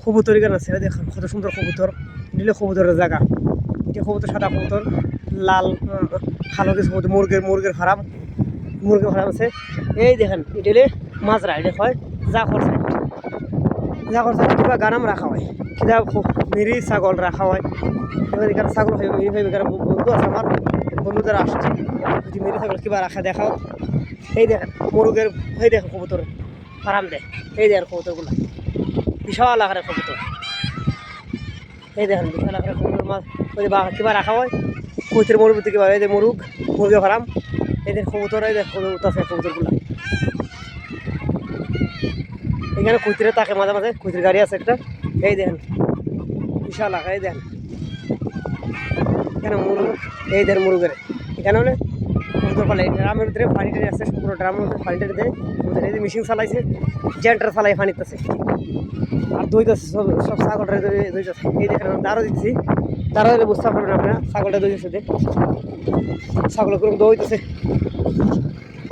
কবুতর এখানে আছে দেখেন কত সুন্দর কবুতর, নিলে কবুতরের জায়গা। এটা কবুতর সাদা কবুতর, লাল কালো কিছু কবুতর, মুরগের ফার্ম আছে। এই দেখেন এটা মাজরা, এটা হয় জাকর সাইড কিবা গানাম রাখা হয়, কিবা মেরি ছাগল রাখা হয়। এবার এখানে ছাগল হয় মেরি হয়, এখানে বন্ধু আছে আমার, বন্ধু যারা আসছে যদি মেরি ছাগল কিবা রাখা দেখাও। এই দেখেন মুরগের, এই দেখেন কবুতর ফার্ম দেয়, এই দেখেন কবুতরগুলো বিশাল আকারের কবুতর। এই দেখেন বিশাল আকারের কবুতর মাছ কিবা রাখা হয় কৈতের মরুভূতি কিবা, এই যে মুরগি ফার্ম। এই দেখেন কবুতর, এই দেখেন আছে কবুতরগুলো। এখানে কৈতিরে থাকে মাঝে মাঝে, কৈতির গাড়ি আছে একটা। এই দেখেন বিশাল আকার, এই দেখেন এখানে মুরগ, এই দেখেন মুরগের এখানে হলে কবুতর পালে ড্রামের ভিতরে পানি টানি আসছে, পুরো ড্রামের ভিতরে পানি টানি দেয়। এই যে মেশিন চালাইছে, জেন্টার চালাই পানিতেছে আর দইতেছে, সব ছাগলটা দইতেছে। এই দেখেন দাঁড়ো দিচ্ছি, দাঁড়ো দিলে বুঝতে পারবেন আপনারা ছাগলটা দইতেছে, দেখ ছাগল করে দইতেছে।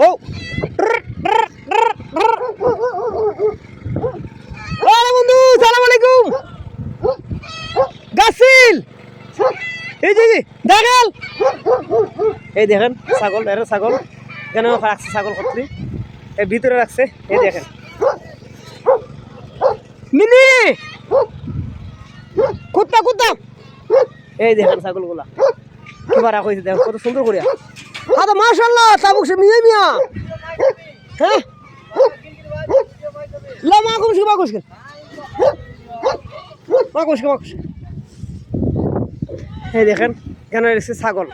ও বন্ধু সালাম আলাইকুম গাছিল, এই যে দেখাল, এই দেখেন ছাগল, এর ছাগল এখানে রাখছে, ছাগল কর্তৃ এর ভিতরে রাখছে। এই দেখেন মিনি কুত্তা, এই দেখেন ছাগলগুলা কিবা রাখা হয়েছে, দেখেন কত সুন্দর করিয়া। হ্যাঁ মাশাআল্লাহ তাবুক সে মিয়া হ্যাঁ লা মাকুশ এই দেখেন এখানে রয়েছে ছাগল,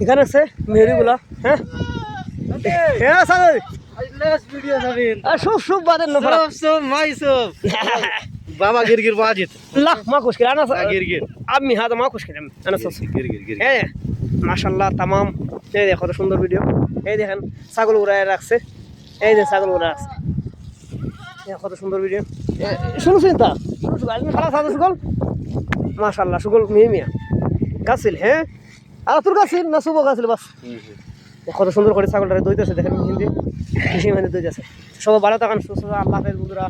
এখানে আছে মেহরিগুলা। হ্যাঁ হ্যাঁ ছাগল সব বাদের বাবা গিরগির বাজিত লাহ মাকুশ কিরা আনা গিরগির আমি হ্যাঁ মাকুশ কিরাম আনা সব গিরগির হ্যাঁ মাশাআল্লাহ তামাম। এই দেখো কত সুন্দর ভিডিও। এই দেখেন ছাগল উড়ায় রাখছে, এই যে ছাগল উড়া আছে, কত সুন্দর ভিডিও। শুনছেন তা খারাপ ছাগল সুগল মাশাআল্লাহ, সুগল মিয়া গাছিল। হ্যাঁ আর তোর গাছিল না শুভ গাছিল বাস। কত সুন্দর করে ছাগলটা দইতেছে, দেখেন হিন্দি মেশিন দইতেছে। সবাই ভালো থাকেন, সুস্থ, আল্লাহ হাফেজ বন্ধুরা।